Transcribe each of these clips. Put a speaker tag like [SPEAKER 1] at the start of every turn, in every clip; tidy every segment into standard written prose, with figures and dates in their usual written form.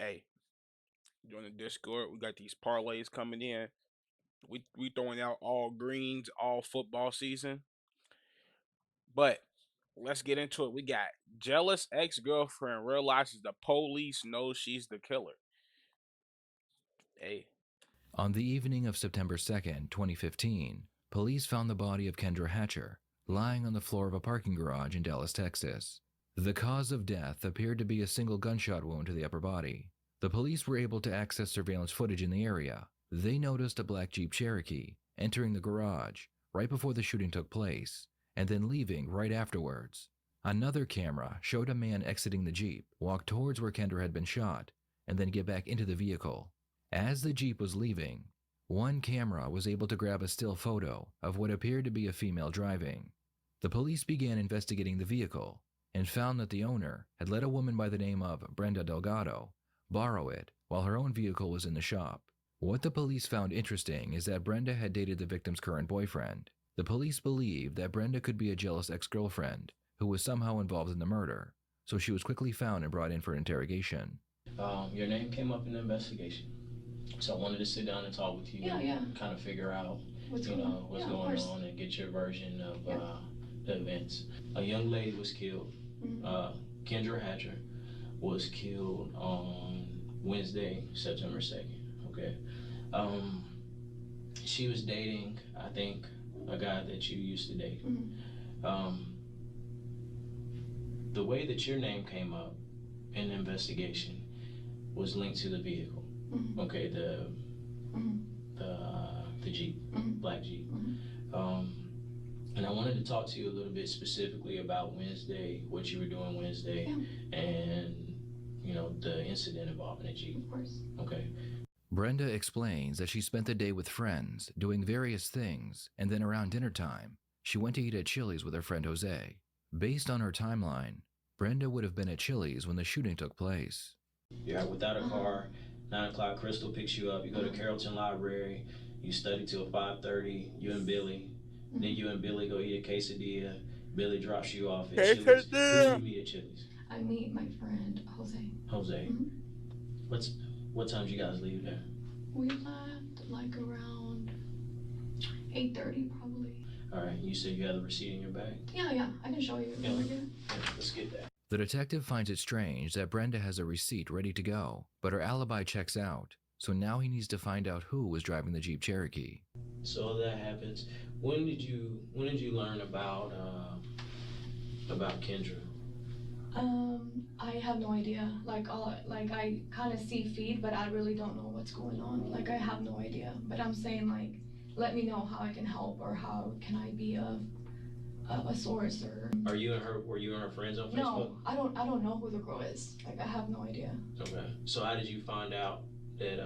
[SPEAKER 1] Hey, during the Discord, we got these parlays coming in. We throwing out all greens all football season. But let's get into it. We got jealous ex girlfriend realizes the police knows she's the killer. Hey,
[SPEAKER 2] On the evening of September 2nd, 2015, police found the body of Kendra Hatcher lying on the floor of a parking garage in Dallas, Texas. The cause of death appeared to be a single gunshot wound to the upper body. The police were able to access surveillance footage in the area. They noticed a black Jeep Cherokee entering the garage right before the shooting took place and then leaving right afterwards. Another camera showed a man exiting the Jeep, walk towards where Kendra had been shot, and then get back into the vehicle. As the Jeep was leaving, one camera was able to grab a still photo of what appeared to be a female driving. The police began investigating the vehicle and found that the owner had let a woman by the name of Brenda Delgado borrow it while her own vehicle was in the shop. What the police found interesting is that Brenda had dated the victim's current boyfriend. The police believed that Brenda could be a jealous ex-girlfriend who was somehow involved in the murder, so she was quickly found and brought in for interrogation.
[SPEAKER 3] Your name came up in the investigation. So I wanted to sit down and talk with you.
[SPEAKER 4] Yeah, yeah.
[SPEAKER 3] Kind of figure out,
[SPEAKER 4] What's going on?
[SPEAKER 3] what's
[SPEAKER 4] Yeah, of
[SPEAKER 3] going
[SPEAKER 4] course.
[SPEAKER 3] on and get your version of
[SPEAKER 4] Yeah.
[SPEAKER 3] the events. A young lady was killed.
[SPEAKER 4] Mhm.
[SPEAKER 3] Kendra Hatcher was killed on Wednesday, September 2nd. Okay. Um, she was dating, I think, a guy that you used to date. Um, the way that your name came up in the investigation was linked to the vehicle. Okay, the Jeep, black Jeep. And I wanted to talk to you a little bit specifically about Wednesday, what you were doing Wednesday, and the incident involving the Jeep.
[SPEAKER 4] Of course.
[SPEAKER 3] Okay.
[SPEAKER 2] Brenda explains that she spent the day with friends, doing various things, and then around dinner time, she went to eat at Chili's with her friend Jose. Based on her timeline, Brenda would have been at Chili's when the shooting took place.
[SPEAKER 3] You're without a car. 9 o'clock, Crystal picks you up. You go to Carrollton Library. You study till 5:30. You and Billy. Then you and Billy go eat a quesadilla. Billy drops you off at Chili's. Who do you meet at Chili's?
[SPEAKER 4] I meet my friend Jose.
[SPEAKER 3] Jose. What times you guys leave there?
[SPEAKER 4] We left like around 8:30 probably.
[SPEAKER 3] All right. You said you had the receipt in your bag.
[SPEAKER 4] Yeah. I can show you.
[SPEAKER 3] Yeah, let's get that.
[SPEAKER 2] The detective finds it strange that Brenda has a receipt ready to go, but her alibi checks out, so now he needs to find out who was driving the Jeep Cherokee.
[SPEAKER 3] So that happens. When did you learn about Kendra?
[SPEAKER 4] I have no idea. I kind of see feed, but I really don't know what's going on. Like I have no idea. But I'm saying like, let me know how I can help or how can I be a source or.
[SPEAKER 3] Were you and her friends on Facebook?
[SPEAKER 4] No, I don't know who the girl is. Like I have no idea.
[SPEAKER 3] Okay. So how did you find out that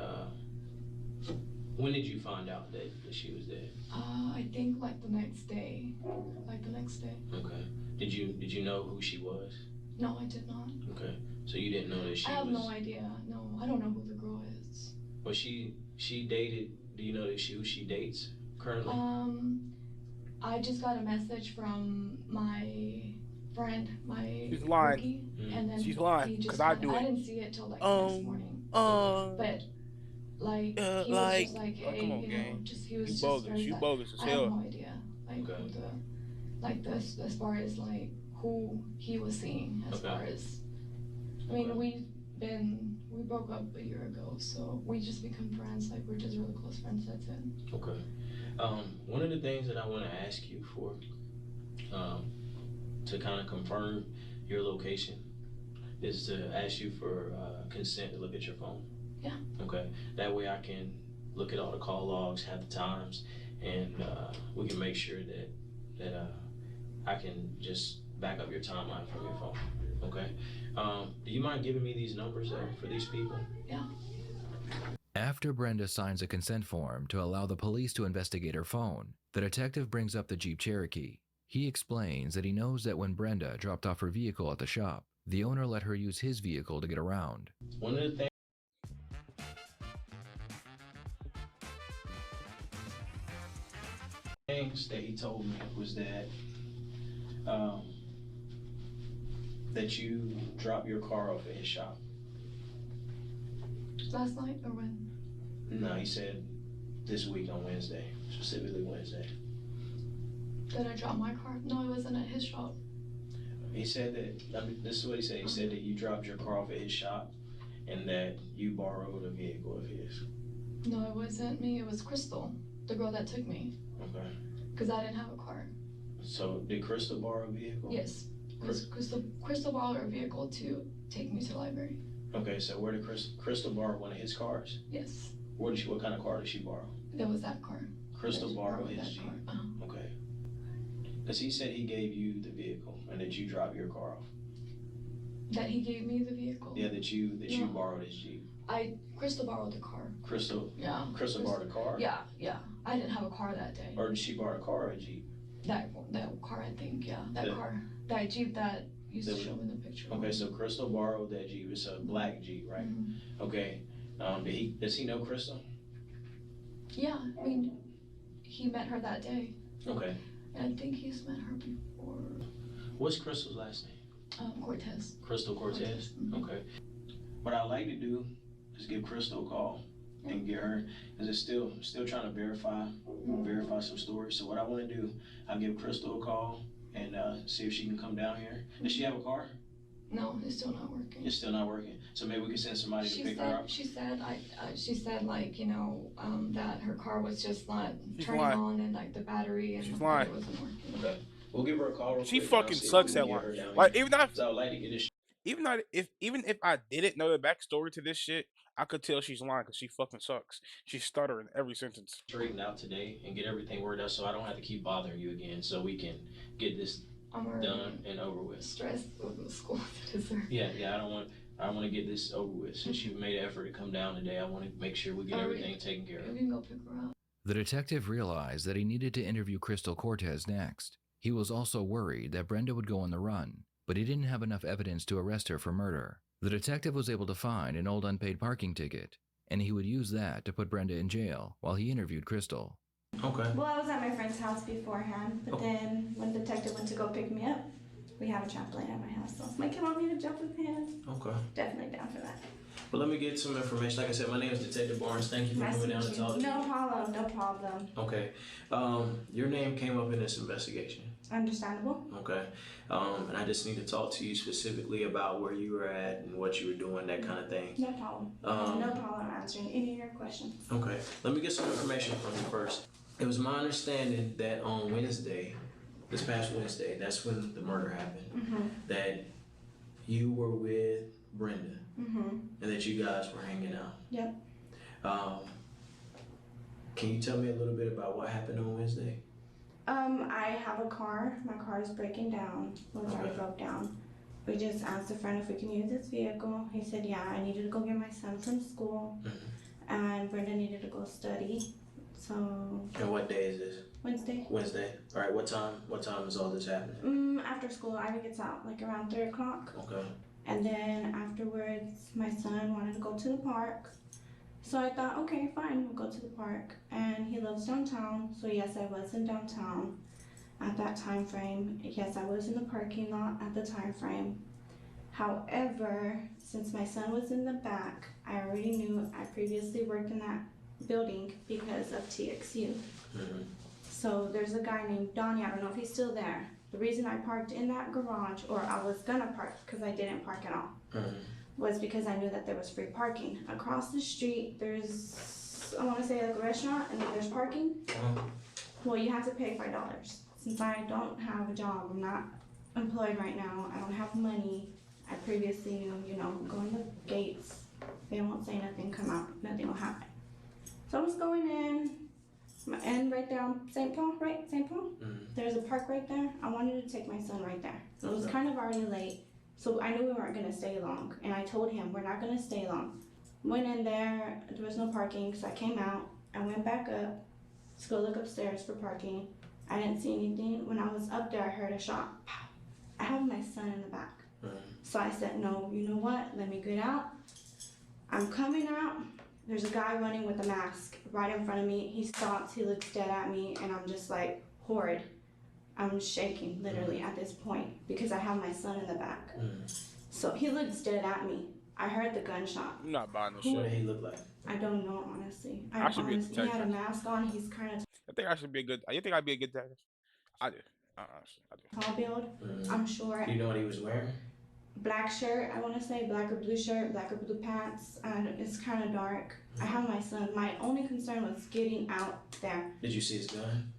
[SPEAKER 3] when did you find out that she was dead?
[SPEAKER 4] I think like the next day.
[SPEAKER 3] Okay. Did you know who she was?
[SPEAKER 4] No, I did not.
[SPEAKER 3] Okay. So you didn't know that she
[SPEAKER 4] I have
[SPEAKER 3] was.
[SPEAKER 4] no idea. No, I don't know who the girl is.
[SPEAKER 3] Well, she dated. Do you know who she dates currently?
[SPEAKER 4] I just got a message from my friend, my
[SPEAKER 1] she's lying.
[SPEAKER 4] rookie, and then
[SPEAKER 1] She's lying because I do it.
[SPEAKER 4] I didn't see it till like the next morning. But like he was just like, hey,
[SPEAKER 1] come on,
[SPEAKER 4] you know,
[SPEAKER 1] gang.
[SPEAKER 4] just he was
[SPEAKER 1] You
[SPEAKER 4] just
[SPEAKER 1] bogus.
[SPEAKER 4] very
[SPEAKER 1] You
[SPEAKER 4] sad.
[SPEAKER 1] bogus as
[SPEAKER 4] I have
[SPEAKER 1] hell.
[SPEAKER 4] no idea, like
[SPEAKER 3] Okay.
[SPEAKER 4] who this as far as like who he was seeing as
[SPEAKER 3] Okay.
[SPEAKER 4] far as. I mean,
[SPEAKER 3] Okay.
[SPEAKER 4] we broke up a year ago, so we just become friends. Like we're just really close friends. That's it.
[SPEAKER 3] Okay. One of the things that I want to ask you for, to kind of confirm your location, is to ask you for consent to look at your phone.
[SPEAKER 4] Yeah.
[SPEAKER 3] Okay. That way I can look at all the call logs, have the times, and we can make sure that I can just back up your timeline from your phone. Okay. Do you mind giving me these numbers for these people?
[SPEAKER 4] Yeah.
[SPEAKER 2] After Brenda signs a consent form to allow the police to investigate her phone, the detective brings up the Jeep Cherokee. He explains that he knows that when Brenda dropped off her vehicle at the shop, the owner let her use his vehicle to get around.
[SPEAKER 3] One of the things that he told me was that that you dropped your car off at his shop.
[SPEAKER 4] Last night or when?
[SPEAKER 3] No, he said this week on Wednesday, specifically Wednesday.
[SPEAKER 4] Did I drop my car? No, it wasn't at his shop.
[SPEAKER 3] He said that, I mean, this is what he said. He said that you dropped your car off at his shop and that you borrowed a vehicle of his.
[SPEAKER 4] No, it wasn't me. It was Crystal, the girl that took me.
[SPEAKER 3] Okay.
[SPEAKER 4] Because I didn't have a car.
[SPEAKER 3] So did Crystal borrow a vehicle?
[SPEAKER 4] Yes. Crystal borrowed her vehicle to take me to the library.
[SPEAKER 3] Okay, so where did Crystal borrow one of his cars?
[SPEAKER 4] Yes.
[SPEAKER 3] What kind of car did she borrow?
[SPEAKER 4] That was that car.
[SPEAKER 3] Crystal borrowed his
[SPEAKER 4] that
[SPEAKER 3] Jeep.
[SPEAKER 4] car.
[SPEAKER 3] Okay. Because he said he gave you the vehicle and that you dropped your car off.
[SPEAKER 4] That he gave me the vehicle?
[SPEAKER 3] Yeah, that you
[SPEAKER 4] No.
[SPEAKER 3] borrowed his Jeep.
[SPEAKER 4] Crystal borrowed the car.
[SPEAKER 3] Crystal
[SPEAKER 4] Crystal
[SPEAKER 3] borrowed a car?
[SPEAKER 4] Yeah. I didn't have a car that day.
[SPEAKER 3] Or did she borrow a car or a Jeep?
[SPEAKER 4] That car, I think, yeah. That car. That Jeep that used to show in the picture.
[SPEAKER 3] Okay, so Crystal borrowed that Jeep. It's a black Jeep, right?
[SPEAKER 4] Mm-hmm.
[SPEAKER 3] Okay. Does he know Crystal?
[SPEAKER 4] Yeah, I mean, he met her that day.
[SPEAKER 3] Okay.
[SPEAKER 4] And I think he's met her before.
[SPEAKER 3] What's Crystal's last name?
[SPEAKER 4] Cortez.
[SPEAKER 3] Crystal Cortez?
[SPEAKER 4] Mm-hmm.
[SPEAKER 3] Okay. What I'd like to do is give Crystal a call and get her, because it's still trying to verify some stories. So what I want to do, I'll give Crystal a call and see if she can come down here. Does she have a car?
[SPEAKER 4] No, it's still not working.
[SPEAKER 3] It's still not working. So maybe we can send somebody to pick her up.
[SPEAKER 4] She said like, you know, that her car was just not turning
[SPEAKER 1] lying.
[SPEAKER 4] on and like the battery and
[SPEAKER 1] She's
[SPEAKER 4] it
[SPEAKER 1] lying.
[SPEAKER 4] wasn't working.
[SPEAKER 3] Okay. We'll give her a call real
[SPEAKER 1] She
[SPEAKER 3] quick and I'll
[SPEAKER 1] fucking
[SPEAKER 3] see if
[SPEAKER 1] sucks
[SPEAKER 3] we
[SPEAKER 1] at
[SPEAKER 3] can get
[SPEAKER 1] lying.
[SPEAKER 3] her down
[SPEAKER 1] Like
[SPEAKER 3] here.
[SPEAKER 1] even
[SPEAKER 3] So I'd like to get this
[SPEAKER 1] if I didn't know the backstory to this shit, I could tell she's lying because she fucking sucks. She's stuttering every sentence.
[SPEAKER 3] straightened out today and get everything worked out so I don't have to keep bothering you again, so we can get this
[SPEAKER 4] I'm already
[SPEAKER 3] done and over with.
[SPEAKER 4] stressed with the school that is there.
[SPEAKER 3] Yeah, I want to get this over with. Since you've made an effort to come down today, I want to make sure we get everything taken care
[SPEAKER 4] We
[SPEAKER 3] of.
[SPEAKER 4] can go pick her up.
[SPEAKER 2] The detective realized that he needed to interview Crystal Cortez next. He was also worried that Brenda would go on the run, but he didn't have enough evidence to arrest her for murder. The detective was able to find an old unpaid parking ticket, and he would use that to put Brenda in jail while he interviewed Crystal.
[SPEAKER 3] Okay.
[SPEAKER 5] Well, I was at my friend's house beforehand, but then when the detective went to go pick me up, we have a trampoline at my house. So Mike, come on me to jump with him.
[SPEAKER 3] Okay.
[SPEAKER 5] Definitely down for that.
[SPEAKER 3] Well, let me get some information. Like I said, my name is Detective Barnes. Thank you for
[SPEAKER 5] Nice
[SPEAKER 3] coming
[SPEAKER 5] to
[SPEAKER 3] down
[SPEAKER 5] meet
[SPEAKER 3] to talk
[SPEAKER 5] you.
[SPEAKER 3] to me.
[SPEAKER 5] No problem.
[SPEAKER 3] Okay. Your name came up in this investigation.
[SPEAKER 5] Understandable.
[SPEAKER 3] Okay. And I just need to talk to you specifically about where you were at and what you were doing, that kind of thing.
[SPEAKER 5] No problem. No problem answering any of your questions.
[SPEAKER 3] Okay. Let me get some information from you first. It was my understanding that on Wednesday, this past Wednesday, that's when the murder happened,
[SPEAKER 5] Mm-hmm.
[SPEAKER 3] that you were with Brenda
[SPEAKER 5] Mm-hmm.
[SPEAKER 3] and that you guys were hanging out.
[SPEAKER 5] Yep.
[SPEAKER 3] Can you tell me a little bit about what happened on Wednesday?
[SPEAKER 5] I have a car. My car is breaking down. Well, it's already
[SPEAKER 3] Okay.
[SPEAKER 5] broke down. We just asked a friend if we can use this vehicle. He said, yeah, I needed to go get my son from school. And Brenda needed to go study. So,
[SPEAKER 3] And what day is this?
[SPEAKER 5] Wednesday.
[SPEAKER 3] Wednesday. All right. What time is all this happening?
[SPEAKER 5] After school, Ivy gets out like around 3 o'clock.
[SPEAKER 3] Okay.
[SPEAKER 5] And then afterwards, my son wanted to go to the park. So I thought, okay, fine, we'll go to the park. And he lives downtown, so yes, I was in downtown at that time frame. Yes, I was in the parking lot at the time frame. However, since my son was in the back, I already knew I previously worked in that building because of TXU.
[SPEAKER 3] Mm-hmm.
[SPEAKER 5] So there's a guy named Donnie, I don't know if he's still there. The reason I parked in that garage, or I was gonna park because I didn't park at all,
[SPEAKER 3] Mm-hmm.
[SPEAKER 5] was because I knew that there was free parking. Across the street, there's, I wanna say like a restaurant, and then there's parking. Well, you have to pay $5. Since I don't have a job, I'm not employed right now, I don't have money. I previously knew, go in the gates, they won't say nothing, come out, nothing will happen. So I was going in, and right there on St. Paul, right? St. Paul?
[SPEAKER 3] Mm-hmm.
[SPEAKER 5] There's a park right there. I wanted to take my son right there. It was
[SPEAKER 3] Okay.
[SPEAKER 5] kind of already late, so I knew we weren't gonna stay long. And I told him, we're not gonna stay long. Went in there was no parking, so I came out. I went back up to go look upstairs for parking. I didn't see anything. When I was up there, I heard a shot. Pow. I have my son in the back.
[SPEAKER 3] Mm-hmm.
[SPEAKER 5] So I said, no, you know what? Let me get out. I'm coming out. There's a guy running with a mask right in front of me. He stops, he looks dead at me, and I'm just like, horrid. I'm shaking literally at this point because I have my son in the back.
[SPEAKER 3] Mm-hmm.
[SPEAKER 5] So he looks dead at me. I heard the gunshot.
[SPEAKER 1] I'm not buying this
[SPEAKER 3] What did
[SPEAKER 1] shit.
[SPEAKER 3] he look like?
[SPEAKER 5] I don't know, honestly.
[SPEAKER 1] I should be a
[SPEAKER 5] He had a
[SPEAKER 1] detective.
[SPEAKER 5] mask on. He's kind of
[SPEAKER 1] I think I should be a good. You think I'd be a good detective? I do. I do.
[SPEAKER 5] tall build.
[SPEAKER 3] Mhm.
[SPEAKER 5] I'm sure.
[SPEAKER 3] Do you know what he was wearing?
[SPEAKER 5] Black shirt, I want to say black or blue shirt, black or blue pants, and it's kind of dark. I have my son. My only concern was getting out there.
[SPEAKER 3] Did you see his gun?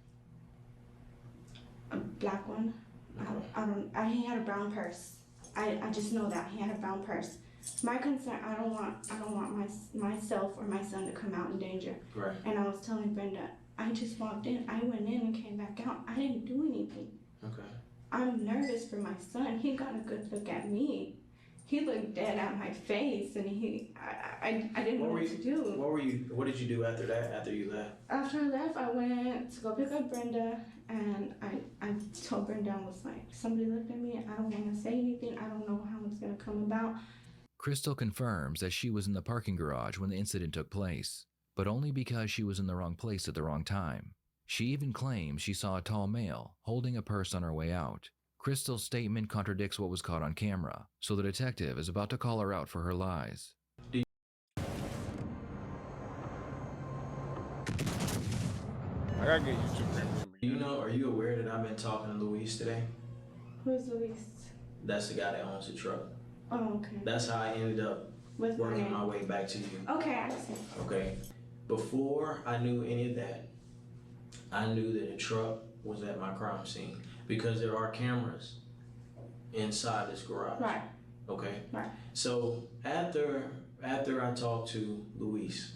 [SPEAKER 5] A black one.
[SPEAKER 3] Okay.
[SPEAKER 5] He had a brown purse. I just know that he had a brown purse. My concern, I don't want myself or my son to come out in danger.
[SPEAKER 3] Right.
[SPEAKER 5] And I was telling Brenda, I just walked in. I went in and came back out. I didn't do anything.
[SPEAKER 3] Okay.
[SPEAKER 5] I'm nervous for my son. He got a good look at me. He looked dead at my face, and I didn't know what to do.
[SPEAKER 3] What did you do after that? After you left?
[SPEAKER 5] After I left, I went to go pick up Brenda, and I told Brenda, I was like, somebody looked at me. I don't want to say anything. I don't know how it's gonna come about.
[SPEAKER 2] Crystal confirms that she was in the parking garage when the incident took place, but only because she was in the wrong place at the wrong time. She even claims she saw a tall male holding a purse on her way out. Crystal's statement contradicts what was caught on camera, so the detective is about to call her out for her lies.
[SPEAKER 1] I gotta get YouTube Premium.
[SPEAKER 3] Do you know? Are you aware that I've been talking to Luis today?
[SPEAKER 5] Who's Luis?
[SPEAKER 3] That's the guy that owns the truck.
[SPEAKER 5] Oh, okay.
[SPEAKER 3] That's how I ended up
[SPEAKER 5] With my
[SPEAKER 3] working
[SPEAKER 5] name.
[SPEAKER 3] my way back to you.
[SPEAKER 5] Okay, I see.
[SPEAKER 3] Okay. Before I knew any of that, I knew that a truck was at my crime scene because there are cameras inside this garage.
[SPEAKER 5] Right.
[SPEAKER 3] Okay.
[SPEAKER 5] Right.
[SPEAKER 3] So after I talked to Luis,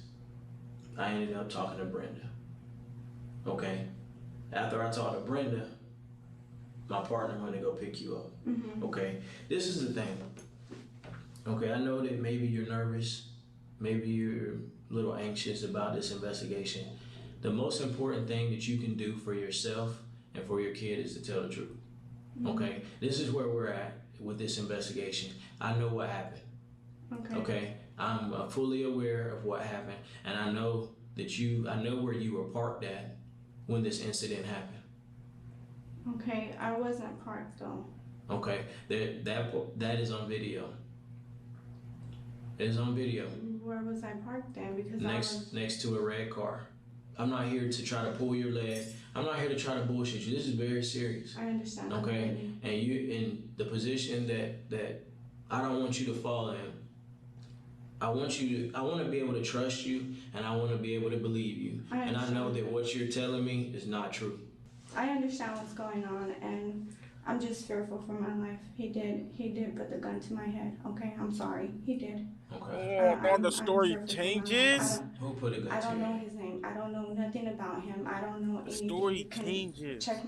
[SPEAKER 3] I ended up talking to Brenda. Okay. After I talked to Brenda, my partner went to go pick you up.
[SPEAKER 5] Mm-hmm.
[SPEAKER 3] Okay. This is the thing. Okay, I know that maybe you're nervous, maybe you're a little anxious about this investigation. The most important thing that you can do for yourself and for your kid is to tell the truth. Okay, this is where we're at with this investigation. I know what happened.
[SPEAKER 5] Okay.
[SPEAKER 3] Okay, I'm fully aware of what happened, and I know that I know where you were parked at when this incident happened.
[SPEAKER 5] Okay, I wasn't parked though.
[SPEAKER 3] Okay, that is on video. It is on video.
[SPEAKER 5] Where was I parked then? Because
[SPEAKER 3] Next to a red car. I'm not here to try to pull your leg. I'm not here to try to bullshit you. This is very serious.
[SPEAKER 5] I understand.
[SPEAKER 3] Okay? And you in the position that I don't want you to fall in. I want to be able to trust you, and I want to be able to believe you. And I know that what you're telling me is not true.
[SPEAKER 5] I understand what's going on, and I'm just fearful for my life. He did put the gun to my head. Okay, I'm sorry. He did.
[SPEAKER 3] Okay.
[SPEAKER 1] Oh, the story
[SPEAKER 5] fearful for my
[SPEAKER 1] changes.
[SPEAKER 5] life.
[SPEAKER 3] Who put a gun
[SPEAKER 5] I
[SPEAKER 3] to
[SPEAKER 5] don't
[SPEAKER 3] your
[SPEAKER 5] know
[SPEAKER 3] head?
[SPEAKER 5] his name. I don't know nothing about him. I don't know
[SPEAKER 1] The
[SPEAKER 5] anything.
[SPEAKER 1] story
[SPEAKER 5] You can
[SPEAKER 1] changes.
[SPEAKER 5] Check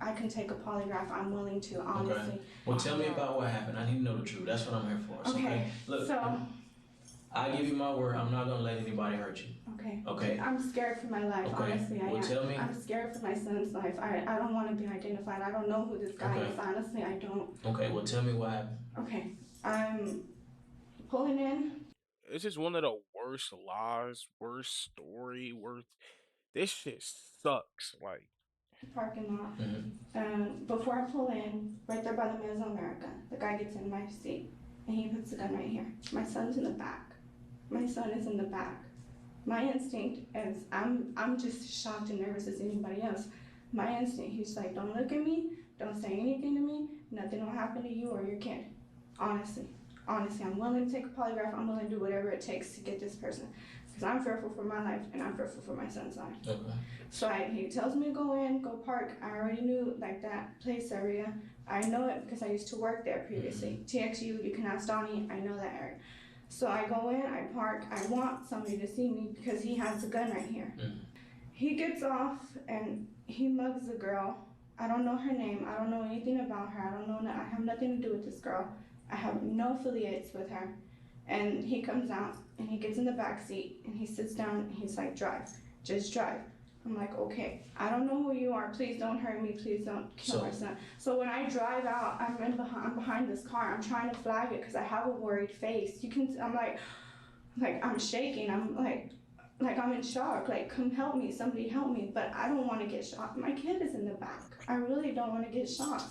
[SPEAKER 5] I can take a polygraph. I'm willing to, honestly.
[SPEAKER 3] Well, tell me about what happened. I need to know the truth. That's what I'm here for.
[SPEAKER 5] Okay.
[SPEAKER 3] Look,
[SPEAKER 5] So,
[SPEAKER 3] I give you my word. I'm not gonna let anybody hurt you.
[SPEAKER 5] okay.
[SPEAKER 3] Okay.
[SPEAKER 5] I'm scared for my life,
[SPEAKER 3] Okay.
[SPEAKER 5] honestly. I
[SPEAKER 3] Well,
[SPEAKER 5] am.
[SPEAKER 3] tell me.
[SPEAKER 5] I'm scared for my son's life. I don't want to be identified. I don't know who this guy
[SPEAKER 3] Okay.
[SPEAKER 5] is. Honestly, I don't.
[SPEAKER 3] Okay. Well, tell me what happened.
[SPEAKER 5] Okay. I'm pulling in.
[SPEAKER 1] This is one of the worst lies, worst story, worst. This shit sucks. Like,
[SPEAKER 5] Parking lot.
[SPEAKER 3] Mhm.
[SPEAKER 5] And before I pull in, right there by the Mesoamerica, the guy gets in my seat and he puts the gun right here. My son's in the back. My son is in the back. My instinct is I'm just shocked and nervous as anybody else. My instinct, he's like, don't look at me, don't say anything to me, nothing will happen to you or your kid. Honestly, I'm willing to take a polygraph. I'm willing to do whatever it takes to get this person, because I'm fearful for my life and I'm fearful for my son's life.
[SPEAKER 3] Okay.
[SPEAKER 5] So he tells me to go in, go park. I already knew like that place area. I know it because I used to work there previously. TXU, you can ask Donnie, I know that area. So I go in, I park. I want somebody to see me because he has a gun right here. He gets off and he mugs the girl. I don't know her name. I don't know anything about her. I have nothing to do with this girl. I have no affiliates with her. And he comes out and he gets in the back seat and he sits down and he's like, drive, just drive. I'm like, okay, I don't know who you are. Please don't hurt me. Please don't kill my son. So when I drive out, I'm behind this car. I'm trying to flag it because I have a worried face. I'm like I'm shaking. I'm like I'm in shock. Like, come help me. Somebody help me. But I don't want to get shot. My kid is in the back. I really don't want to get shot.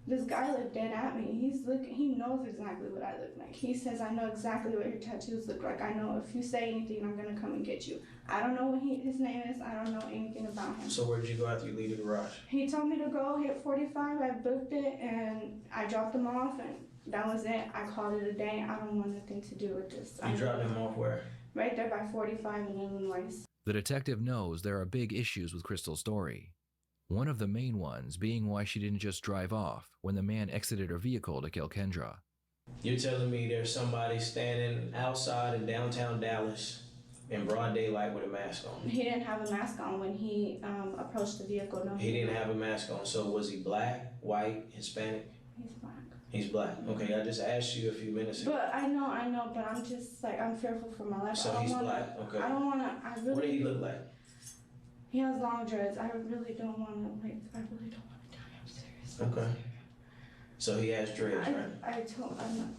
[SPEAKER 5] This guy looked dead at me. He knows exactly what I look like. He says, I know exactly what your tattoos look like. I know if you say anything, I'm gonna come and get you. I don't know what his name is. I don't know anything about him.
[SPEAKER 3] So where'd you go after you leave the garage?
[SPEAKER 5] He told me to go hit 45. I booked it and I dropped him off, and that was it. I called it a day. I don't want nothing to do with this.
[SPEAKER 3] You dropped him off where?
[SPEAKER 5] Right there by 45 in Illinois.
[SPEAKER 2] The detective knows there are big issues with Crystal's story. One of the main ones being why she didn't just drive off when the man exited her vehicle to kill Kendra.
[SPEAKER 3] You're telling me there's somebody standing outside in downtown Dallas in broad daylight with a mask on?
[SPEAKER 5] He didn't have a mask on when he approached the vehicle. No,
[SPEAKER 3] He didn't have a mask on. So was he black, white, Hispanic?
[SPEAKER 5] He's black.
[SPEAKER 3] He's black. Okay, I just asked you a few minutes ago.
[SPEAKER 5] But I know, but I'm just like, I'm fearful for my life.
[SPEAKER 3] So he's black, okay.
[SPEAKER 5] I don't wanna, I really.
[SPEAKER 3] What did he look like?
[SPEAKER 5] He has long dreads. I really don't wanna, like, I really don't wanna die. I'm serious.
[SPEAKER 3] Okay. So he has dreads, right?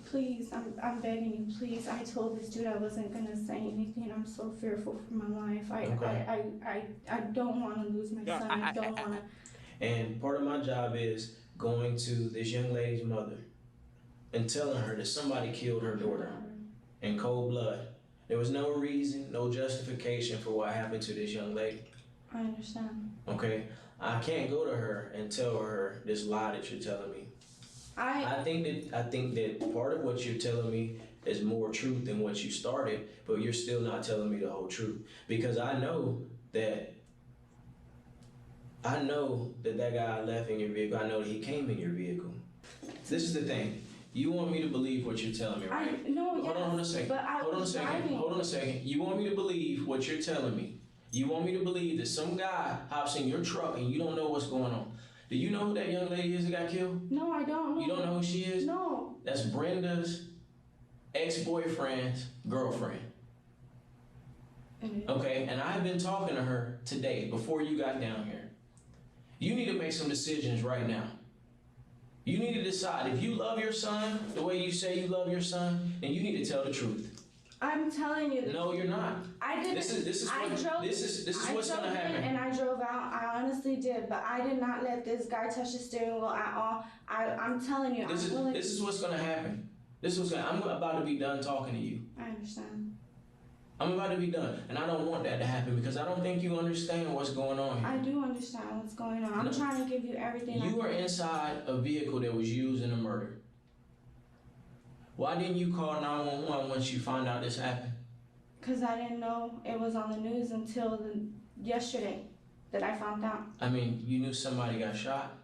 [SPEAKER 5] Please, I'm begging you, please. I told this dude I wasn't gonna say anything. I'm so fearful for my life. I don't wanna lose my son. I don't wanna.
[SPEAKER 3] And part of my job is going to this young lady's mother and telling her that somebody killed her daughter in cold blood. There was no reason, no justification for what happened to this young lady.
[SPEAKER 5] I understand.
[SPEAKER 3] Okay? I can't go to her and tell her this lie that you're telling me. I think that part of what you're telling me is more truth than what you started, but you're still not telling me the whole truth. Because I know that guy left in your vehicle. I know that he came in your vehicle. This is the thing. You want me to believe what you're telling me, right? Hold on a second. You want me to believe what you're telling me. You want me to believe that some guy hops in your truck and you don't know what's going on. Do you know who that young lady is that got killed?
[SPEAKER 5] No, I don't know.
[SPEAKER 3] You don't know who she is?
[SPEAKER 5] No.
[SPEAKER 3] That's Brenda's ex-boyfriend's girlfriend. Okay, and I've been talking to her today before you got down here. You need to make some decisions right now. You need to decide if you love your son the way you say you love your son, then you need to tell the truth.
[SPEAKER 5] I'm telling you.
[SPEAKER 3] No, you're not.
[SPEAKER 5] I didn't.
[SPEAKER 3] This is what's gonna happen.
[SPEAKER 5] And I drove out. I honestly did, but I did not let this guy touch the steering wheel at all. I'm telling you.
[SPEAKER 3] This is what's gonna happen. I'm about to be done talking to you.
[SPEAKER 5] I understand.
[SPEAKER 3] I'm about to be done, and I don't want that to happen because I don't think you understand what's going on here.
[SPEAKER 5] I do understand what's going on. I'm trying to give you everything.
[SPEAKER 3] You were inside a vehicle that was used in a murder. Why didn't you call 911 once you found out this happened?
[SPEAKER 5] Because I didn't know it was on the news until yesterday that I found out.
[SPEAKER 3] I mean, you knew somebody got shot?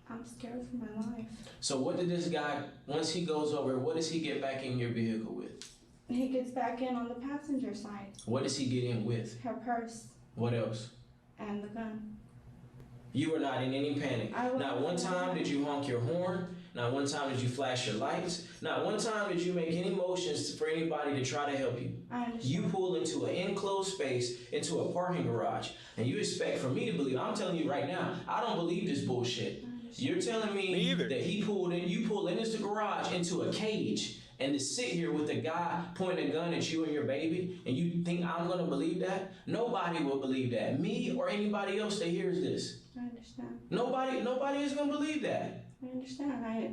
[SPEAKER 5] I'm scared for my life.
[SPEAKER 3] So what did this guy, once he goes over, what does he get back in your vehicle with?
[SPEAKER 5] He gets back in on the passenger side.
[SPEAKER 3] What does he get in with?
[SPEAKER 5] Her purse.
[SPEAKER 3] What else?
[SPEAKER 5] And the gun.
[SPEAKER 3] You were not in any panic. Not one time did you honk your horn. Not one time did you flash your lights. Not one time did you make any motions for anybody to try to help you.
[SPEAKER 5] I understand.
[SPEAKER 3] You pull into an enclosed space, into a parking garage, and you expect for me to believe. I'm telling you right now, I don't believe this bullshit. You're telling me that you pulled into the garage into a cage and to sit here with a guy pointing a gun at you and your baby, and you think I'm gonna believe that? Nobody will believe that. Me or anybody else that hears this.
[SPEAKER 5] I understand.
[SPEAKER 3] Nobody is gonna believe that.
[SPEAKER 5] I understand. I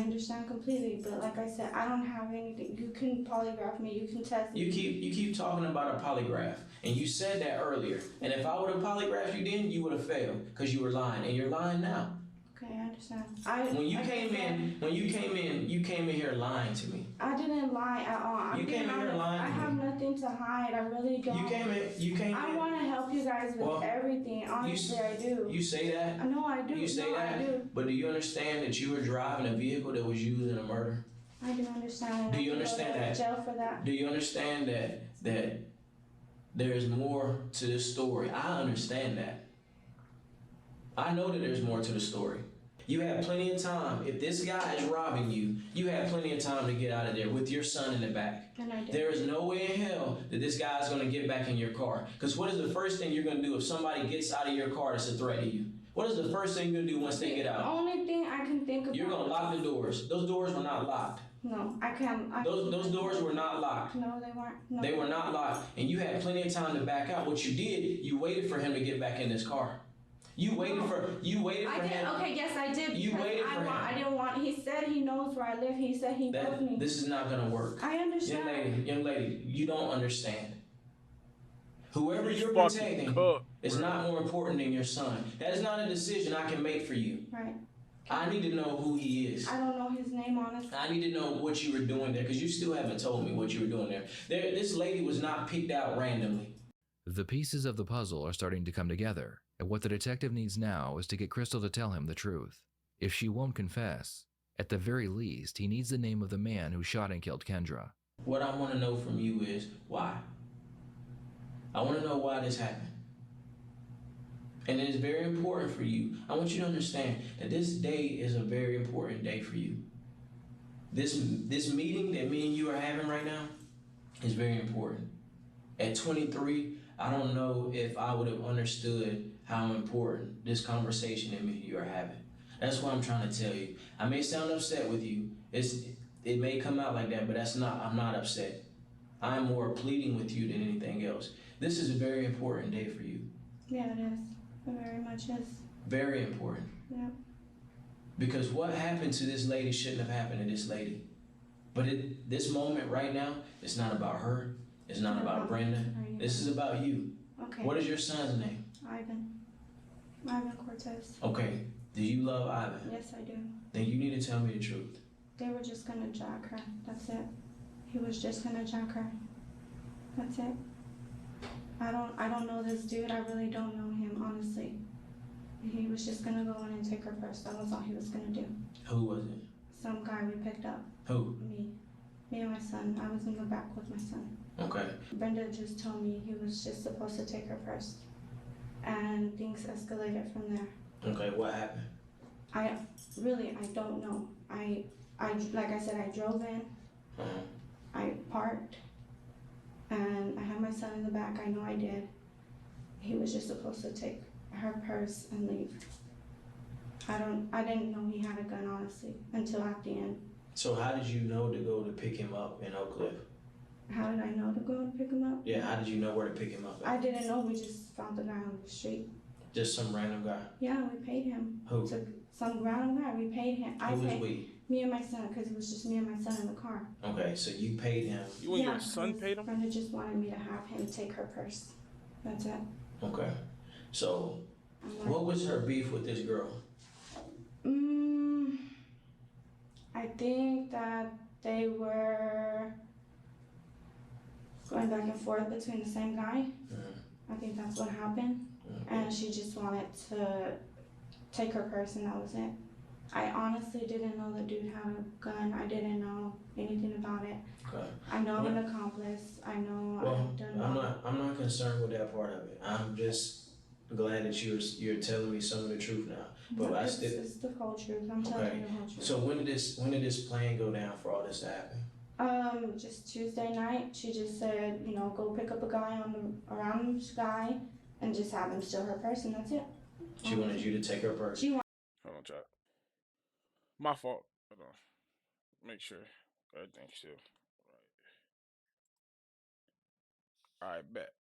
[SPEAKER 5] understand completely. But like I said, I don't have anything. You can polygraph me. You can test me.
[SPEAKER 3] You keep talking about a polygraph, and you said that earlier. And if I would have polygraphed you then, you would have failed because you were lying, and you're lying now.
[SPEAKER 5] Okay, I understand.
[SPEAKER 3] When you came in, you came in here lying to me.
[SPEAKER 5] I didn't lie at all.
[SPEAKER 3] You came in here lying to me.
[SPEAKER 5] I have nothing to hide. I really don't.
[SPEAKER 3] You came in.
[SPEAKER 5] I want to help you guys with everything. Honestly, I do.
[SPEAKER 3] You say that?
[SPEAKER 5] No, I do.
[SPEAKER 3] You say that?
[SPEAKER 5] I do.
[SPEAKER 3] But do you understand that you were driving a vehicle that was used in a murder?
[SPEAKER 5] I do understand.
[SPEAKER 3] Do you understand that?
[SPEAKER 5] Jail for that.
[SPEAKER 3] Do you understand that there's more to this story? I understand that. I know that there's more to the story. You have plenty of time. If this guy is robbing you, you have plenty of time to get out of there with your son in the back.
[SPEAKER 5] And I did.
[SPEAKER 3] There is no way in hell that this guy is going to get back in your car. Because what is the first thing you're going to do if somebody gets out of your car that's a threat to you? What is the first thing you're going to do once they get out?
[SPEAKER 5] The only thing I can think of.
[SPEAKER 3] You're going to lock the doors. Those doors were not locked.
[SPEAKER 5] No, I can't.
[SPEAKER 3] Those doors were not locked.
[SPEAKER 5] No, they weren't. No.
[SPEAKER 3] They were not locked. And you had plenty of time to back out. What you did, you waited for him to get back in this car. You waited
[SPEAKER 5] No.
[SPEAKER 3] for
[SPEAKER 5] I did.
[SPEAKER 3] him.
[SPEAKER 5] Okay, yes, I did.
[SPEAKER 3] You
[SPEAKER 5] because
[SPEAKER 3] waited for him.
[SPEAKER 5] I didn't want. He said he knows where I live. He said he knows me.
[SPEAKER 3] This is not gonna work.
[SPEAKER 5] I understand.
[SPEAKER 3] Young lady, you don't understand. Whoever
[SPEAKER 1] He's
[SPEAKER 3] you're
[SPEAKER 1] fucking
[SPEAKER 3] protecting
[SPEAKER 1] cooked,
[SPEAKER 3] is
[SPEAKER 1] bro.
[SPEAKER 3] not more important than your son. That is not a decision I can make for you.
[SPEAKER 5] Right.
[SPEAKER 3] I need to know who he is.
[SPEAKER 5] I don't know his name, honestly.
[SPEAKER 3] I need to know what you were doing there, because you still haven't told me what you were doing there. This lady was not picked out randomly.
[SPEAKER 2] The pieces of the puzzle are starting to come together, and what the detective needs now is to get Crystal to tell him the truth. If she won't confess, at the very least, he needs the name of the man who shot and killed Kendra.
[SPEAKER 3] What I want to know from you is why. I want to know why this happened. And it is very important for you. I want you to understand that this day is a very important day for you. This meeting that me and you are having right now is very important. At 23, I don't know if I would have understood how important this conversation that me and you are having. That's what I'm trying to tell you. I may sound upset with you. It may come out like that, but I'm not upset. I'm more pleading with you than anything else. This is a very important day for you.
[SPEAKER 5] Yeah, it is. It very much is.
[SPEAKER 3] Very important.
[SPEAKER 5] Yeah.
[SPEAKER 3] Because what happened to this lady shouldn't have happened to this lady. But this moment right now, it's not about her. It's not about Brenda. This is about you.
[SPEAKER 5] Okay.
[SPEAKER 3] What is your son's name?
[SPEAKER 5] Ivan. Ivan Cortez.
[SPEAKER 3] Okay. Do you love Ivan?
[SPEAKER 5] Yes, I do.
[SPEAKER 3] Then you need to tell me the truth.
[SPEAKER 5] They were just gonna jack her. That's it. He was just gonna jack her. That's it. I don't know this dude. I really don't know him, honestly. He was just gonna go in and take her purse. That was all he was gonna do.
[SPEAKER 3] Who was it?
[SPEAKER 5] Some guy we picked up.
[SPEAKER 3] Who?
[SPEAKER 5] Me and my son. I was in the back with my son.
[SPEAKER 3] Okay.
[SPEAKER 5] Brenda just told me he was just supposed to take her purse. And things escalated from there.
[SPEAKER 3] Okay, what happened?
[SPEAKER 5] I don't know. I like I said, I drove in, I parked, and I had my son in the back. I know I did. He was just supposed to take her purse and leave. I didn't know he had a gun, honestly, until at the end.
[SPEAKER 3] So how did you know to go to pick him up in Oak Cliff?
[SPEAKER 5] How did I know to go and pick him up?
[SPEAKER 3] Yeah, how did you know where to pick him up at?
[SPEAKER 5] I didn't know. We just found the guy on the street.
[SPEAKER 3] Just some random guy?
[SPEAKER 5] Yeah, we paid him.
[SPEAKER 3] Who?
[SPEAKER 5] Some random guy. We paid him.
[SPEAKER 3] Who was we?
[SPEAKER 5] Me and my son, because it was just me and my son in the car.
[SPEAKER 3] Okay, so you paid him.
[SPEAKER 1] You and your son paid him?
[SPEAKER 5] Brenda just wanted me to have him take her purse. That's it.
[SPEAKER 3] Okay. So, what was her beef with this girl?
[SPEAKER 5] I think that they were going back and forth between the same guy. I think that's what happened. And she just wanted to take her purse, and that was it. I honestly didn't know the dude had a gun. I didn't know anything about it.
[SPEAKER 3] Okay.
[SPEAKER 5] I know I'm an accomplice. I know I've done
[SPEAKER 3] I'm not concerned with that part of it. I'm just glad that you're telling me some of the truth now. But I still.
[SPEAKER 5] It's the whole truth. I'm telling you the whole truth.
[SPEAKER 3] So when did this plan go down for all this to happen?
[SPEAKER 5] Just Tuesday night. She just said, go pick up a guy around Sky and just have him steal her purse, and that's it.
[SPEAKER 3] She wanted you to take her purse.
[SPEAKER 5] She
[SPEAKER 1] Hold on, chat. My fault. Hold on. Make sure everything's still right. Alright, bet.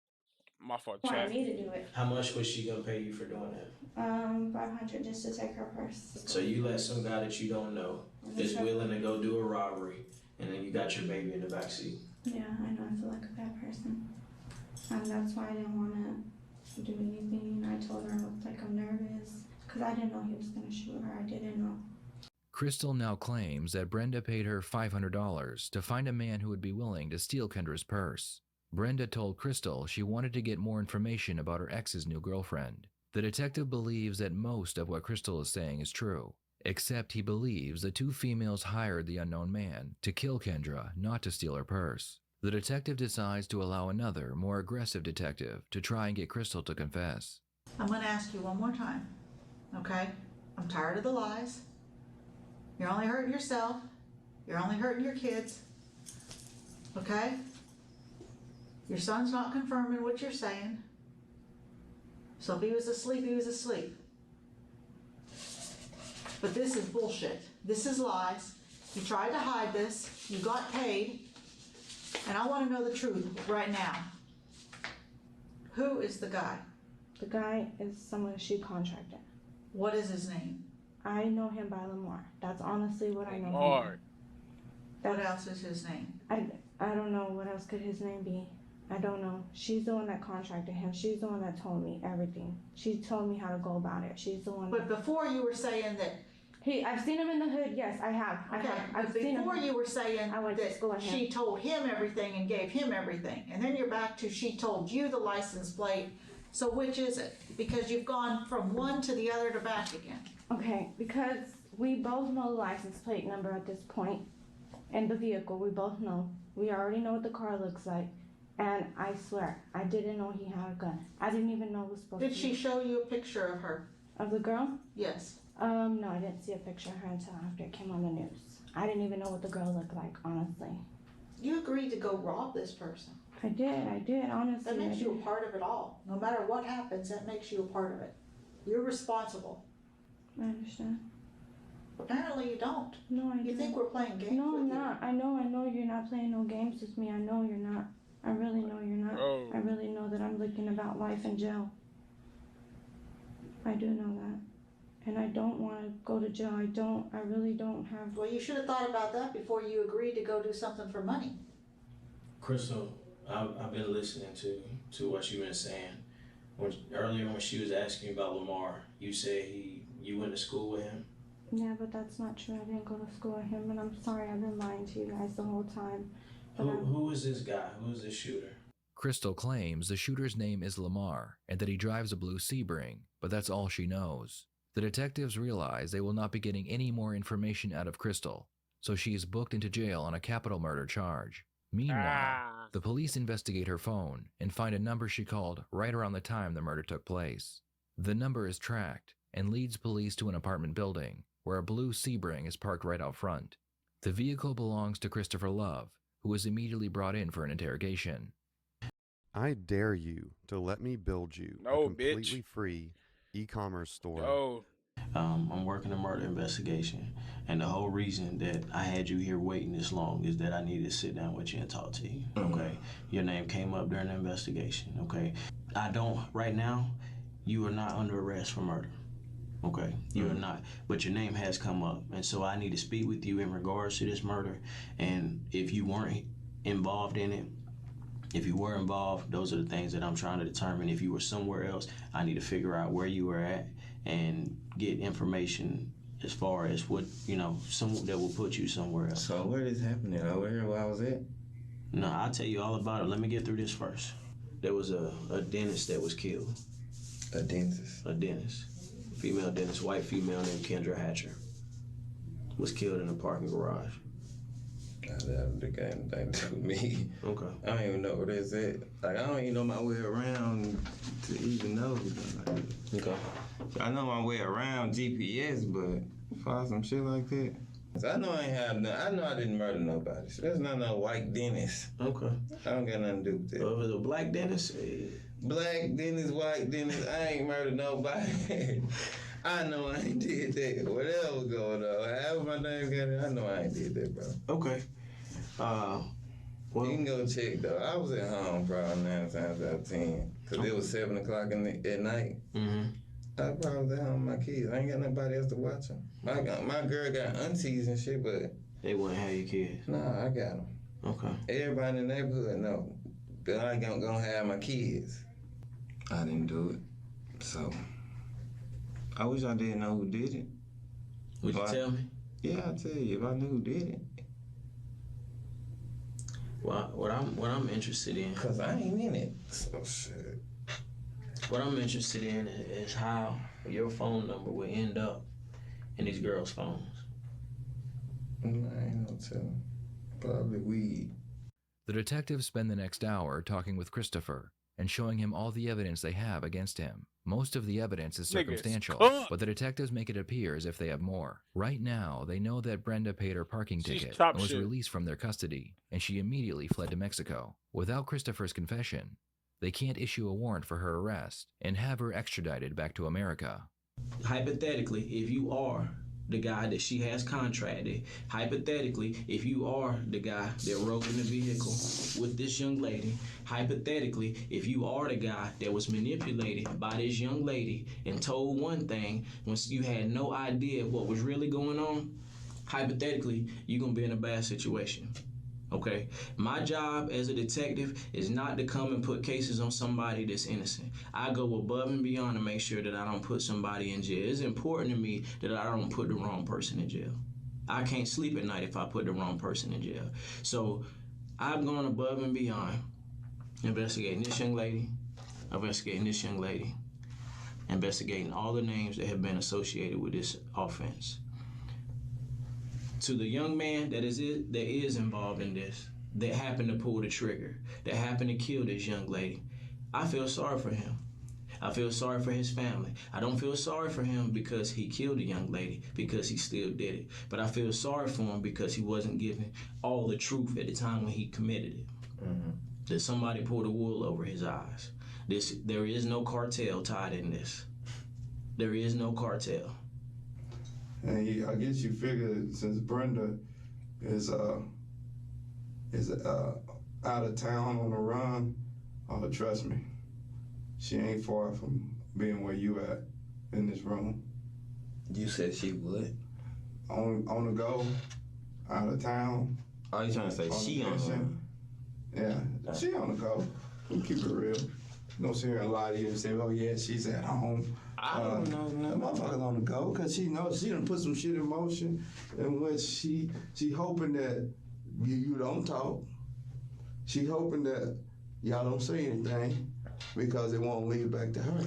[SPEAKER 1] My fault,
[SPEAKER 5] wanted
[SPEAKER 1] chat.
[SPEAKER 5] me to do it.
[SPEAKER 3] How much was she gonna pay you for doing that?
[SPEAKER 5] $500 just to take her purse.
[SPEAKER 3] So you let some guy that you don't know is willing to go do a robbery, and then you got your baby in the backseat.
[SPEAKER 5] Yeah, I know. I feel like a bad person, and that's why I didn't want to do anything. I told her I'm nervous because I didn't know he was gonna shoot her. I didn't know.
[SPEAKER 2] Crystal now claims that Brenda paid her $500 to find a man who would be willing to steal Kendra's purse. Brenda told Crystal she wanted to get more information about her ex's new girlfriend. The detective believes that most of what Crystal is saying is true, except he believes the two females hired the unknown man to kill Kendra, not to steal her purse. The detective decides to allow another, more aggressive detective to try and get Crystal to confess.
[SPEAKER 6] I'm going to ask you one more time, okay? I'm tired of the lies. You're only hurting yourself. You're only hurting your kids, okay? Your son's not confirming what you're saying. So if he was asleep, he was asleep. But this is bullshit. This is lies. You tried to hide this. You got paid. And I want to know the truth right now. Who is the guy?
[SPEAKER 5] The guy is someone she contracted.
[SPEAKER 6] What is his name?
[SPEAKER 5] I know him by Lamar. That's honestly what I know him
[SPEAKER 1] Lamar.
[SPEAKER 5] by.
[SPEAKER 6] What else is his name?
[SPEAKER 5] I don't know what else could his name be. I don't know. She's the one that contracted him. She's the one that told me everything. She told me how to go about it. She's the one.
[SPEAKER 6] But before you were saying that,
[SPEAKER 5] I've seen him in the hood. Yes, I have.
[SPEAKER 6] okay,
[SPEAKER 5] I've
[SPEAKER 6] but
[SPEAKER 5] seen him.
[SPEAKER 6] before you were saying
[SPEAKER 5] I went to school with
[SPEAKER 6] that
[SPEAKER 5] him.
[SPEAKER 6] she told him everything and gave him everything, and then you're back to she told you the license plate. So which is it? Because you've gone from one to the other to back again.
[SPEAKER 5] Okay, because we both know the license plate number at this point, and the vehicle. We both know. We already know what the car looks like. And I swear, I didn't know he had a gun. I didn't even know it was supposed
[SPEAKER 6] Did
[SPEAKER 5] to
[SPEAKER 6] she
[SPEAKER 5] be.
[SPEAKER 6] show you a picture of her?
[SPEAKER 5] Of the girl?
[SPEAKER 6] Yes.
[SPEAKER 5] No, I didn't see a picture of her until after it came on the news. I didn't even know what the girl looked like, honestly.
[SPEAKER 6] You agreed to go rob this person.
[SPEAKER 5] I did, honestly.
[SPEAKER 6] That makes
[SPEAKER 5] I
[SPEAKER 6] you a
[SPEAKER 5] did.
[SPEAKER 6] part of it all. No matter what happens, that makes you a part of it. You're responsible.
[SPEAKER 5] I understand.
[SPEAKER 6] Apparently you don't.
[SPEAKER 5] No, I
[SPEAKER 6] You
[SPEAKER 5] don't.
[SPEAKER 6] think we're playing games
[SPEAKER 5] No,
[SPEAKER 6] with
[SPEAKER 5] I'm
[SPEAKER 6] you.
[SPEAKER 5] not. I know you're not playing no games with me. I know you're not. I really know you're not.
[SPEAKER 1] Bro.
[SPEAKER 5] I really know that I'm looking about life in jail. I do know that. And I don't want to go to jail. I really don't have.
[SPEAKER 6] Well, you should have thought about that before you agreed to go do something for money.
[SPEAKER 3] Crystal, I've been listening to what you've been saying. Earlier when she was asking you about Lamar, you said you went to school with him.
[SPEAKER 5] Yeah, but that's not true. I didn't go to school with him, and I'm sorry. I've been lying to you guys the whole time. But
[SPEAKER 3] Who is this guy? Who is this shooter?
[SPEAKER 2] Crystal claims the shooter's name is Lamar and that he drives a blue Sebring, but that's all she knows. The detectives realize they will not be getting any more information out of Crystal, so she is booked into jail on a capital murder charge. Meanwhile, the police investigate her phone and find a number she called right around the time the murder took place. The number is tracked and leads police to an apartment building where a blue Sebring is parked right out front. The vehicle belongs to Christopher Love, who was immediately brought in for an interrogation.
[SPEAKER 7] I dare you to let me build you
[SPEAKER 1] No,
[SPEAKER 7] a completely
[SPEAKER 1] bitch.
[SPEAKER 7] free e-commerce store.
[SPEAKER 1] Yo,
[SPEAKER 3] I'm working a murder investigation, and the whole reason that I had you here waiting this long is that I needed to sit down with you and talk to you, okay? Your name came up during the investigation, okay? Right now, you are not under arrest for murder, okay? You are not, but your name has come up, and so I need to speak with you in regards to this murder, and if you weren't involved in it, if you were involved, those are the things that I'm trying to determine. If you were somewhere else, I need to figure out where you were at and get information as far as what, some that will put you somewhere else.
[SPEAKER 8] So where this happening? Over here where I was at?
[SPEAKER 3] No, I'll tell you all about it. Let me get through this first. There was a dentist that was killed.
[SPEAKER 8] A dentist.
[SPEAKER 3] A dentist. Female dentist, white female named Kendra Hatcher. Was killed in a parking garage.
[SPEAKER 8] That got anything to do with me.
[SPEAKER 3] Okay.
[SPEAKER 8] I don't even know where this at. Like, I don't even know my way around to even know.
[SPEAKER 3] Okay.
[SPEAKER 8] I know my way around GPS, but find some shit like that. So I know I ain't have no, I know I didn't murder nobody. So that's not no white dentist.
[SPEAKER 3] Okay.
[SPEAKER 8] I don't got nothing to do with that.
[SPEAKER 3] So if it was a black dentist,
[SPEAKER 8] Black dentist, white dentist, I ain't murdered nobody. I know I ain't did that. Whatever was going on, however my name got it, I know I ain't did that, bro.
[SPEAKER 3] okay. Well,
[SPEAKER 8] You can go check though. I was at home probably 9 times out of 10. Cause it was 7 o'clock at night.
[SPEAKER 3] mm-hmm.
[SPEAKER 8] I probably was at home with my kids. I ain't got nobody else to watch them. My girl got aunties and shit, but
[SPEAKER 3] They wouldn't have your kids.
[SPEAKER 8] nah, I got them.
[SPEAKER 3] Okay.
[SPEAKER 8] Everybody in the neighborhood know that I ain't gonna have my kids. I didn't do it. So, I wish I didn't know who did it.
[SPEAKER 3] Would you
[SPEAKER 8] Why?
[SPEAKER 3] tell me?
[SPEAKER 8] Yeah, I'll tell you if I knew who did it.
[SPEAKER 3] Well, what I'm interested in,
[SPEAKER 8] Cause I ain't in it. So shit.
[SPEAKER 3] what I'm interested in is how your phone number would end up in these girls' phones.
[SPEAKER 8] I ain't no telling. Probably weed.
[SPEAKER 2] The detectives spend the next hour talking with Christopher and showing him all the evidence they have against him. Most of the evidence is
[SPEAKER 1] Niggas
[SPEAKER 2] circumstantial,
[SPEAKER 1] cooked.
[SPEAKER 2] but the detectives make it appear as if they have more. Right now, they know that Brenda paid her parking
[SPEAKER 1] She's
[SPEAKER 2] ticket
[SPEAKER 1] top
[SPEAKER 2] and was
[SPEAKER 1] shit.
[SPEAKER 2] released from their custody, and she immediately fled to Mexico. Without Christopher's confession, they can't issue a warrant for her arrest and have her extradited back to America.
[SPEAKER 3] Hypothetically, if you are the guy that she has contracted, hypothetically, if you are the guy that rode in the vehicle with this young lady, hypothetically, if you are the guy that was manipulated by this young lady and told one thing when you had no idea what was really going on, hypothetically, you're gonna be in a bad situation. Okay, my job as a detective is not to come and put cases on somebody that's innocent. I go above and beyond to make sure that I don't put somebody in jail. It's important to me that I don't put the wrong person in jail. I can't sleep at night if I put the wrong person in jail. So I've gone above and beyond investigating this young lady, investigating all the names that have been associated with this offense. To the young man that is involved in this, that happened to pull the trigger, that happened to kill this young lady, I feel sorry for him. I feel sorry for his family. I don't feel sorry for him because he killed a young lady, because he still did it. But I feel sorry for him because he wasn't given all the truth at the time when he committed it. Mm-hmm. That somebody pulled the wool over his eyes. There is no cartel tied in this. There is no cartel.
[SPEAKER 9] And I guess you figured since Brenda is out of town on the run, trust me, she ain't far from being where you at in this room.
[SPEAKER 8] You said she would?
[SPEAKER 9] On the go, out of town.
[SPEAKER 8] Oh, you trying to say she on the run?
[SPEAKER 9] Yeah, she on the go. We keep it real. No sit here and lie to you and say, oh yeah, she's at home.
[SPEAKER 8] I don't know.
[SPEAKER 9] The motherfucker's on the go because she knows she done put some shit in motion in which she hoping that you don't talk. She hoping that y'all don't say anything because it won't lead back to her.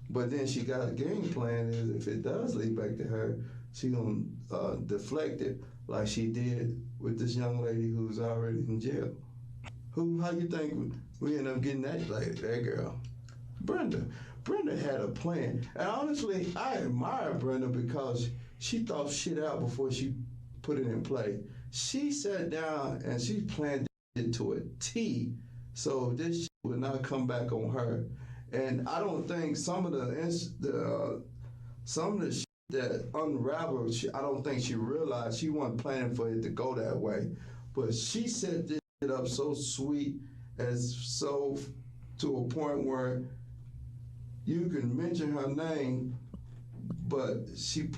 [SPEAKER 9] But then she got a game plan is if it does lead back to her, she gonna deflect it like she did with this young lady who's already in jail. How you think we end up getting that girl? Brenda. Brenda had a plan. And honestly, I admire Brenda because she thought shit out before she put it in play. She sat down and she planned it to a T, so this shit would not come back on her. And I don't think some of the shit that unraveled, I don't think she realized she wasn't planning for it to go that way. But she set this shit up so sweet, to a point where you can mention her name, but she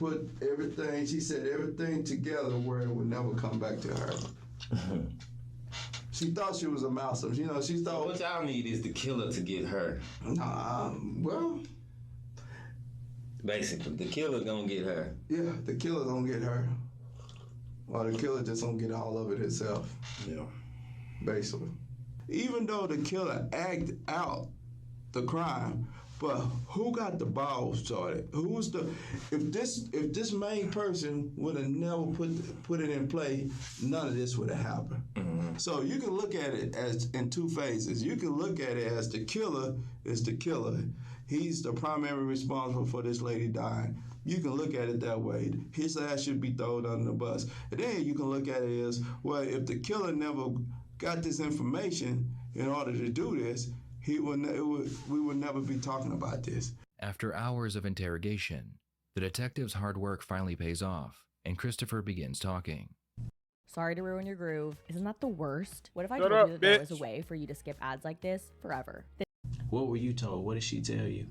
[SPEAKER 9] said everything together where it would never come back to her. She thought she was a mouse. She thought.
[SPEAKER 8] What y'all need is the killer to get her.
[SPEAKER 9] Well.
[SPEAKER 8] Basically, the killer gonna get her.
[SPEAKER 9] Yeah, the killer gonna get her. Or the killer just gonna get all of it himself.
[SPEAKER 8] Yeah.
[SPEAKER 9] Basically. Even though the killer acted out the crime, but who got the ball started? If this main person would have never put it in play, none of this would have happened. Mm-hmm. So you can look at it as in two phases. You can look at it as the killer is the killer. He's the primary responsible for this lady dying. You can look at it that way. His ass should be thrown under the bus. And then you can look at it as, well, if the killer never got this information in order to do this, we would never be talking about this.
[SPEAKER 2] After hours of interrogation, the detective's hard work finally pays off, and Christopher begins talking.
[SPEAKER 10] Sorry to ruin your groove. Isn't that the worst? What if I
[SPEAKER 1] Shut
[SPEAKER 10] told
[SPEAKER 1] up,
[SPEAKER 10] you that there
[SPEAKER 1] bitch.
[SPEAKER 10] was a way for you to skip ads like this forever?
[SPEAKER 3] What were you told? What did she tell you?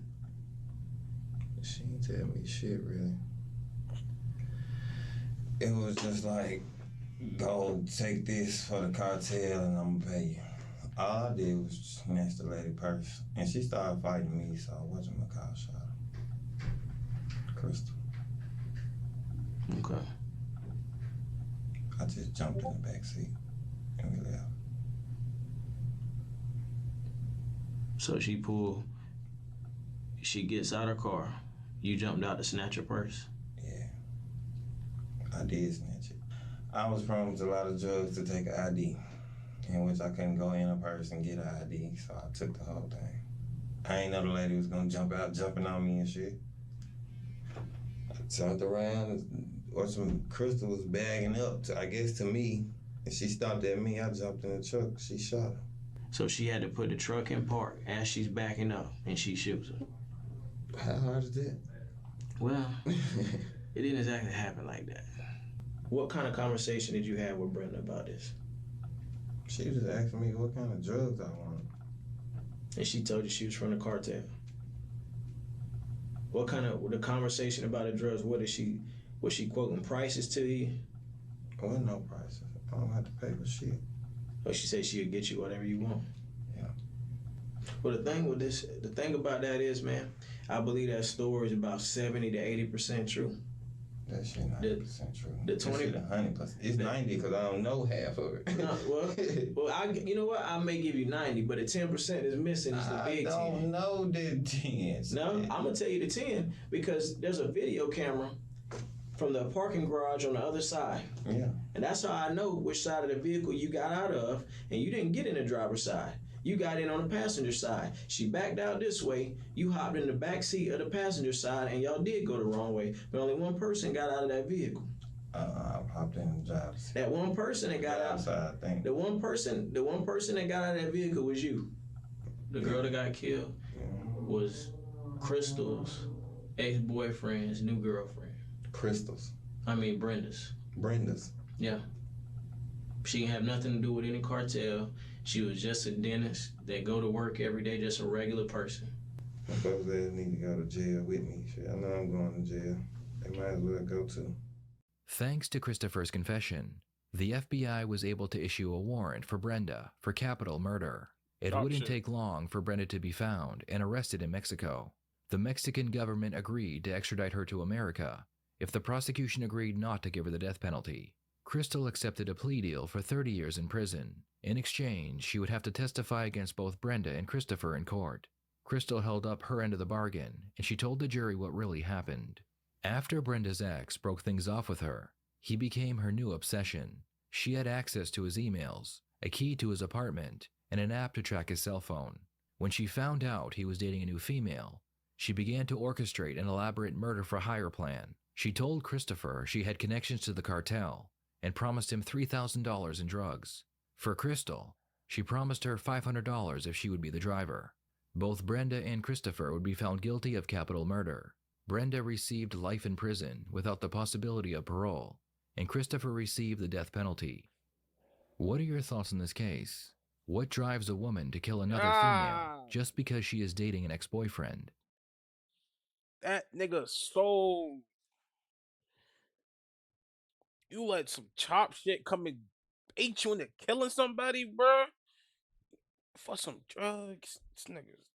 [SPEAKER 8] She didn't tell me shit, really. It was just like, go take this for the cartel and I'm gonna pay you. All I did was snatch the lady purse. And she started fighting me, so whatchamacallit shot her. Crystal.
[SPEAKER 3] Okay.
[SPEAKER 8] I just jumped in the back seat and we left.
[SPEAKER 3] So she gets out her car. You jumped out to snatch her purse?
[SPEAKER 8] Yeah. I did snatch it. I was promised a lot of drugs to take an ID, in which I couldn't go in a purse and get an ID, so I took the whole thing. I ain't know the lady was gonna jumping on me and shit. I turned around, or some Crystal was bagging up, I guess to me, and she stopped at me, I jumped in the truck, she shot her.
[SPEAKER 3] So she had to put the truck in park as she's backing up, and she shoots her.
[SPEAKER 8] How hard is that?
[SPEAKER 3] Well, It didn't exactly happen like that. What kind of conversation did you have with Brenda about this?
[SPEAKER 8] She was asking me what kind of drugs I wanted.
[SPEAKER 3] And she told you she was from the cartel? What kind of, the conversation about the drugs, was she quoting prices to you?
[SPEAKER 8] There wasn't no prices. I don't have to pay for shit.
[SPEAKER 3] Or she said she'll get you whatever you want?
[SPEAKER 8] Yeah.
[SPEAKER 3] Well, the thing about that is, man, I believe that story is about 70 to 80% true.
[SPEAKER 8] That shit 90% true.
[SPEAKER 3] The 20,
[SPEAKER 8] 100%. It's 90 because I don't know half of it.
[SPEAKER 3] No, you know what? I may give you 90, but the 10% is missing. Is the big 10.
[SPEAKER 8] I don't know the 10.
[SPEAKER 3] No, I'm gonna tell you the 10 because there's a video camera from the parking garage on the other side.
[SPEAKER 8] Yeah.
[SPEAKER 3] And that's how I know which side of the vehicle you got out of, and you didn't get in the driver's side. You got in on the passenger side. She backed out this way. You hopped in the back seat of the passenger side, and y'all did go the wrong way. But only one person got out of that vehicle.
[SPEAKER 8] I popped in the driver's seat.
[SPEAKER 3] That one person that got out.
[SPEAKER 8] Side, I think.
[SPEAKER 3] The one person that got out of that vehicle was you. The girl that got killed was Crystal's ex-boyfriend's new girlfriend. Brenda's. Yeah. She didn't have nothing to do with any cartel. She was just a dentist that go to work every day, just a regular person.
[SPEAKER 8] My folks need to go to jail with me. Shit, I know I'm going to jail. They might as well go too.
[SPEAKER 2] Thanks to Christopher's confession, the FBI was able to issue a warrant for Brenda for capital murder. It wouldn't take long for Brenda to be found and arrested in Mexico. The Mexican government agreed to extradite her to America if the prosecution agreed not to give her the death penalty. Crystal accepted a plea deal for 30 years in prison. In exchange, she would have to testify against both Brenda and Christopher in court. Crystal held up her end of the bargain, and she told the jury what really happened. After Brenda's ex broke things off with her, he became her new obsession. She had access to his emails, a key to his apartment, and an app to track his cell phone. When she found out he was dating a new female, she began to orchestrate an elaborate murder-for-hire plan. She told Christopher she had connections to the cartel and promised him $3,000 in drugs. For Crystal, she promised her $500 if she would be the driver. Both Brenda and Christopher would be found guilty of capital murder. Brenda received life in prison without the possibility of parole, and Christopher received the death penalty. What are your thoughts on this case? What drives a woman to kill another female just because she is dating an ex-boyfriend?
[SPEAKER 1] That nigga so... You let some chop shit come and bait you into killing somebody, bruh? For some drugs? This nigga's